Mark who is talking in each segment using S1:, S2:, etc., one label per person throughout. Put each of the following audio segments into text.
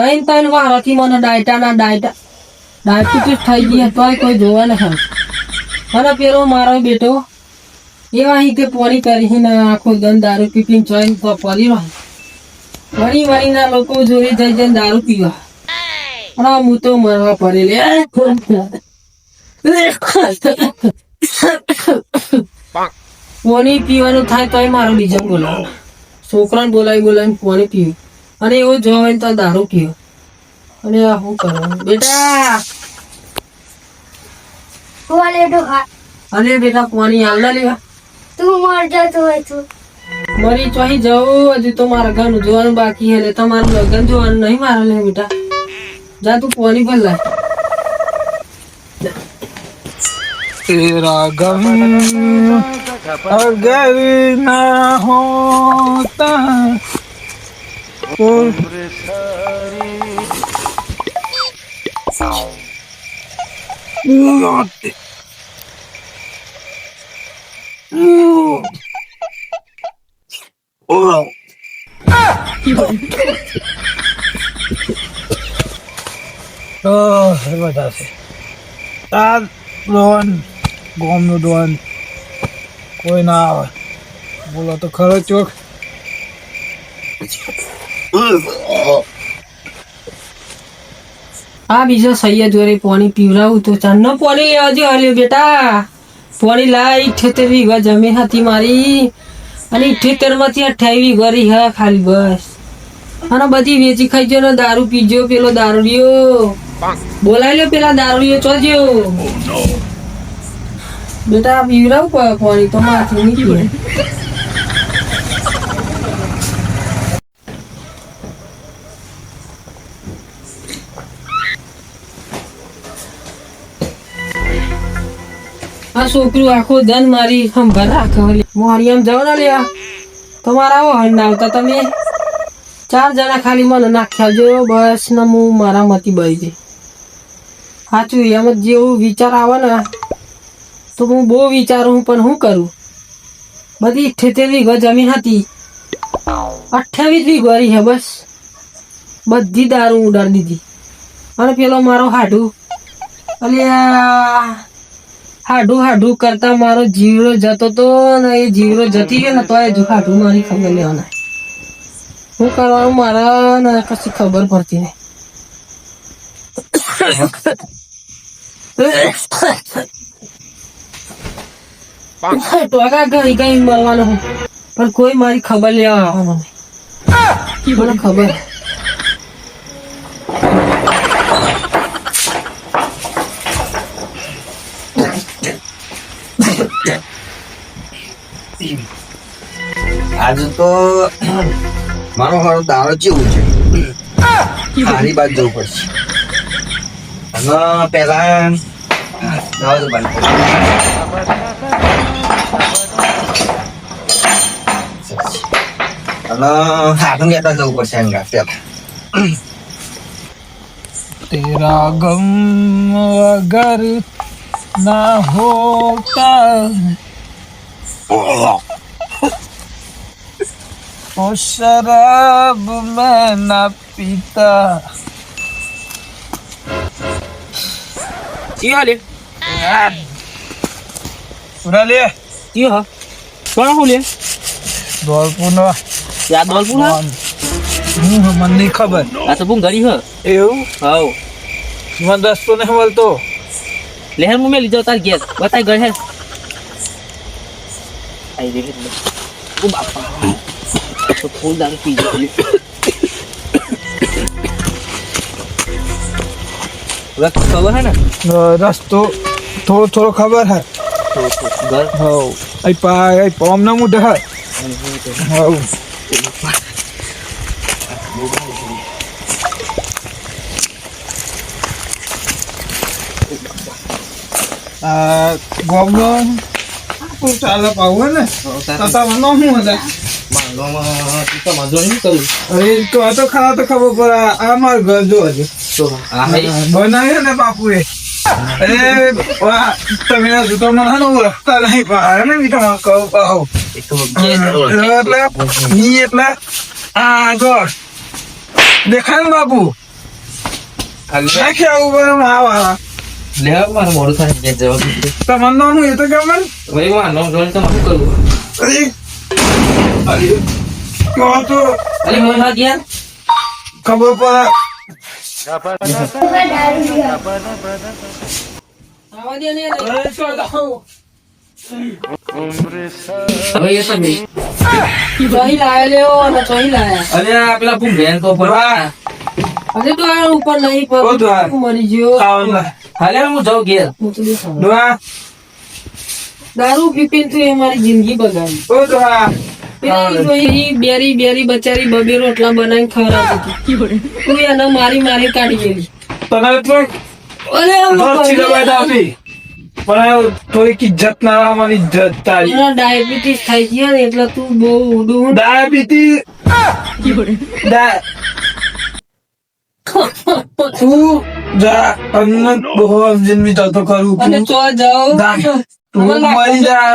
S1: ત્રણ વારથી મને ડાયબિટીસ થઈ ગઈ તોય કોઈ જોવા નથી. અને પેલો મારો બેટો એવા રીતે પોણી કરી ને આખો દન દારૂ પીપીને ચોઈન પડી રહ્યો. વળી લોકો જોડે જઈ જઈને દારૂ પીવા અને હું તો મરવા પડેલી. પોણી પીવાનું થાય તોય મારો બીજા બોલાવો, છોકરાને બોલાવીને પોણી પીવું અને એવો જોવે તો દારૂ પીવો. અને આ શું કરવાનું બેટા? અરે બેટા પાણી હાલ ના લેવા.
S2: તું મર જતો હોય તું
S1: મરી ચોહી જવું. હજુ તો મારા ઘરનું જોવાનું બાકી હે. તમારું લગ્ન જોવાનું નહીં મારે લે બેટા. જા તું પાણી ભર લાય.
S3: तेरा गम अगर ना होता तो બધા છે આ રોહન ગોમનો ડોન કોઈ ના આવે. બોલો તો ખરો ચોક.
S1: આ બીજો સૈયદ જોડે પાણી પીવડાવું તો ચાંદનો પાણી લેવા જો. હલ્યો બેટા પાણી લાય. 78 વીઘા જમીન હતી મારી અને 78 માંથી 28 વીઘા હા ખાલી બસ. અને બધી વેચી ખાઈ ગયો ને દારૂ પીજો. પેલો દારૂડિયો બોલાવી લો. પેલા દારૂડિયો ચોજો બેટા પીવડાવું પાણી તો માથી નહીં પીવે. આ છોકરું આખો ધન મારી સંભાળ રાખે. મોહરી એમ જાવ ને લેવા તમારા આવો હણ ના આવતા. તમે 4 જણા ખાલી મને નાખ્યા જો બસ ને હું મારા મતી બળી જઈ. સાચું એમ જ જેવું વિચાર આવે ને તો હું બહુ વિચારું પણ શું કરું. બધી 78 વીઘા જમીન હતી 28 વીઘા રહી હે બસ. બધી દારૂ ઉડાડી દીધી. અને પેલો મારો હાડું હાડું કરતા મારો જીવડો જતો તો ને એ જીવડો જતી ગયો ને તો હજુ હાડું મારી ખબર લેવાના. શું કરવાનું મારા ને કશી ખબર પડતી નહીં. ટોકા ઘણી કઈ મળવાનું પણ કોઈ મારી ખબર લેવા આવવાનું નહીં. મને ખબર
S4: આજે તો મારો હારો દારો જેવું છે. આની બાજુ જવું પડશે. અને પેલા દવા બંધ અને હાથું લેતા જવું પડશે. અંગા પેલા
S3: तेरा गम अगर ना होता तो शराब मैं ना पीता.
S1: ये हाले
S3: उड़ा ले
S1: ये हा कौन हो ले
S3: દોલપુનો
S1: યાદ દોલપુર ના
S3: હું મને નહીં ખબર.
S1: આ તો બું ગરી હ
S3: એવું
S1: હાઉ
S3: મને રસ્તો નહીં મળતો.
S1: લેહર મું મે લીધો તાર ગેસ બતાય ગળ હે આઈ રે ઓ બાપા તો ફૂલ દારૂ પી ગયો. વક્ત ખબર હે ને
S3: રસ્તો થોડો ખબર હે.
S1: ઘર
S3: હવ આઈ પામ ના મુઢ હે. હવ ગોમનો તું ચાલે પાવું ને તાતા મને શું હતા અરે તો આ તો ખાવા તો ખબર પડે. આ મારું ઘર જો હજુ બનાવ્યો ને બાપુ એ. અરે તમે તમને ઓળખતા નહીં પાડે ને બી તમારે કહું પાહો એટલે આ ગોળ દેખાય ને બાપુ નાખ્યા ઉપર આવા
S5: લે હવે મારે મોડું થાય કે જવા દે.
S3: તમારું નામ એ તો કેમ
S5: ભાઈ મારે નામ જોઈને તમારે શું કરવું?
S3: અરે કહો તો
S5: અરે મોય ભાગ્યા
S3: ખબર પડે
S1: આવા દે ને
S5: હવે એ તમે
S1: ચોહી લાયા લેવો અને ચોહી લાયા
S5: અરે આ પેલા ભૂંગળા તો ફરવા
S1: હજુ તો આ ઉપર નહીં
S3: ઓ તો આ.
S1: પર મરી ગયો
S3: ખાવાનું
S5: હાલે હું જાઉં ઘેર.
S1: હું તો દેખાવ.
S3: દોહા
S1: દારૂ પીપીને તું એ મારી જિંદગી બગાડી
S3: ઓ દોહા
S1: પેલી ચોહી બેરી બેરી બચારી બબે રોટલા બનાવીને ખવડાવતી હતી તું એને મારી મારી કાઢી ગયેલી
S3: તને તો
S1: અરે
S3: ઘરથી દબાઈ આવતી પણ થોડીક ઇજ્જત ના આવવાની ઇજ્જત તારી
S1: એનો ડાયાબિટીસ થઈ ગયા ને એટલે તું બહુ ઉડું
S3: ડાયાબિટીસ તું જા અन्न બહુ જન્મી તો કરું
S1: અને
S3: તું
S1: ચો જાઓ
S3: જા. તું મરી જા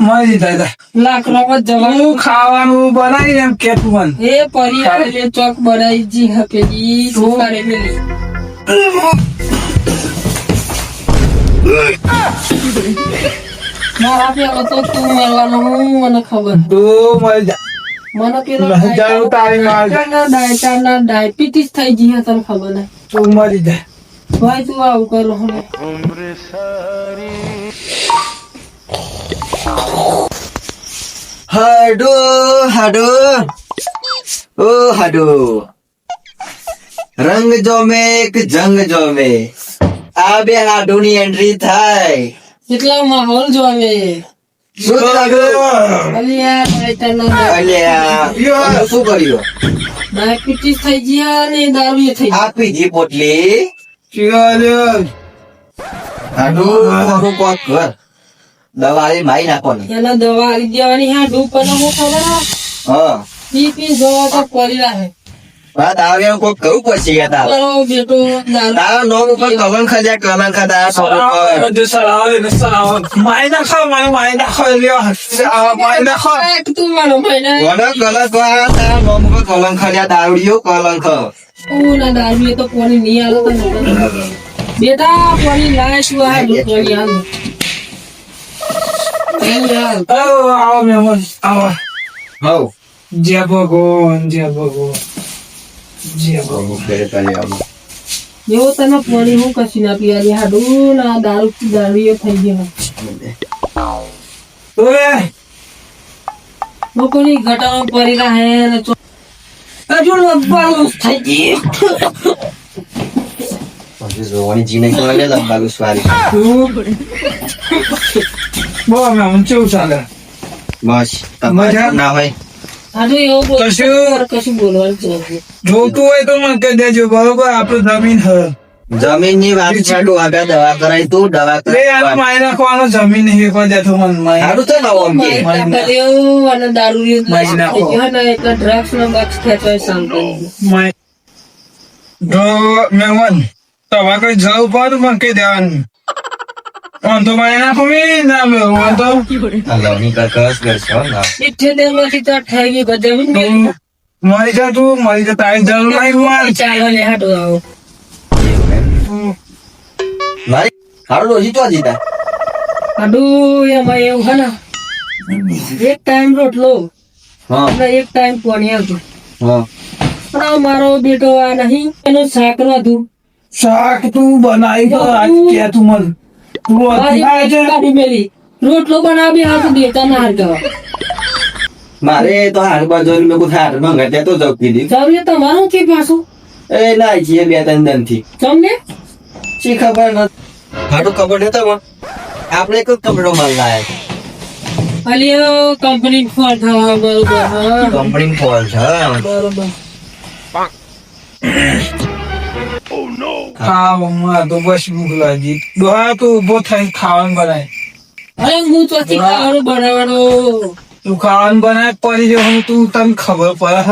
S3: મરી જા
S1: લાકડામાં જવાનું
S3: તું ખાવાનું બનાવી એમ કે તું મને
S1: એ પરી આવેલી ચોક બનાવી જી હપેલી સુકારે મેલી મારા પેલો તો તું મરવાનો હું મને ખબર
S3: તું મરી જા
S1: મને પેલો
S3: જાણું તારી માર.
S1: ડાયાબિટીસ થઈ ગઈ તને ખબર નહીં
S3: તું મરી જા
S1: ભાઈ તું આવું કરો હવે
S4: હાડો હાડો ઓ હાડો રંગ જોમે કે જંગ જોમે આ બે હાડોની એન્ટ્રી થાય
S1: કેટલા માહોલ જોવે
S4: શું લાગ્યું
S1: અલિયા
S4: અલ્યા તમે શું કર્યું
S1: ડાયાબિટીસ થઈ ગયા ને દારૂ એ થઈ
S4: આ પીધી પોટલી
S3: ચિયો
S4: હાડો મારું કોક કર દવા એ મારી નાખવાની
S1: એના દવા આવી દેવાની હા ડૂબ પણ હું ખબર
S4: હા
S1: પી જવા તો પડી રહે
S4: વાત આવે કોક કરવું પડશે યાર તારે.
S1: કરો બેટો દારૂ
S4: તારા નોમ ઉપર કલંક ખા કલંક તારા સૌ ઉપર
S3: મારી નાખો મને મારી નાખો લ્યો મારી નાખો
S1: તું મારો મહિના
S4: વડો કલંક વાળા તારા નોમ ઉપર કલંક ખા દારૂડિયો કલંક
S1: હું ના દારૂ એ તો કોની નહીં આલો તને બેટા કોની લાય શું આ ડૂબ કોની આલો
S3: આવો મહેમાન આવો
S4: હવ
S3: જય ભગવાન જય ભગવાન જય ભગવાન
S1: એવો તને પાણી હું કશી ના પીવાની હાડું ના દારૂ એ થઈ ગયો
S3: ઓએ
S1: લોકોની ઘટાડો પડી રહે ને હજુ લગભગ થઈ ગઈ
S4: જોવાની જીને કોને લંબાલું સ્વારી
S3: બો મહેમાન કેવું ચાલે
S4: બસ
S3: મજા?
S4: ના હોય
S1: હાડું એવું
S3: કશું-
S1: કશું બોલવાનું છે
S3: જોતું હોય તો મને કહી દેજો બરોબર આપડે જમીન હ
S4: જમીન ની વાત છાડું આગળ દવા કરાય તું દવા
S3: લે યાર
S4: કરાય
S3: મારી નાખવાનો જમીન નહીં કોઈ દેતો મને મારી
S4: સારું છે ને ઓમ કે
S1: અને દારૂ એ
S3: મારી નાખો.
S1: થઈ ગયો ને એટલે ડ્રગ્સ નો બક્સ ખેંચવાય શાંત કરી
S3: મારી જો મહેમાન તમારે કોઈ જવું પડે મને કહી દેવાનું વાંધો મારી નાખો મી ના મેં વાંધો
S4: લવની કરકસ કરશો ને
S1: દીધું માંથી તો થઈ ગઈ ગજબ
S3: તું મરી જા તું મરી જા તારી જરૂર નહીં માર
S1: ચાલો લે હાડું આવો
S4: મારી હારું રોજી તો જીતા
S1: હાડું એમાં એવું હે ને એક ટાઈમ રોટલો
S4: હા
S1: અને એક ટાઈમ પાણી આવતું
S4: હા
S1: પણ આ મારો બેટો આ નહીં એનું શાક નતું
S3: શાક તું બનાવી તો આજ કે તું મને તું અત્યારે છે
S1: કાઢી મેલી રોટલો બનાવી હાથ દેતા ના હાર
S4: મારે તો હાર બાજુ મેં કોઈ હાર મંગાત્યા તો જવું કીધી
S1: જરૂર તમારું થી પાછું
S4: એ ના છીએ બે ત્રણ દન થી
S1: તમને
S4: શી ખબર નથી હાટું ખબર નતો મને આપણે કોઈ કપડો માલ લાયા
S1: અલી કંપની ફોન થવા બરોબર હા
S4: કંપની ફોન છે
S1: બરોબર
S3: ખાવામાં તો બસ ભૂખ લાગી ડોહા તું ઉભો થઈ ખાવાનું બનાય
S1: અરે હું ચોથી ખાવાનું બનાવવાનો
S3: તું ખાવાનું બનાય પડી જો હું તું તને ખબર પડે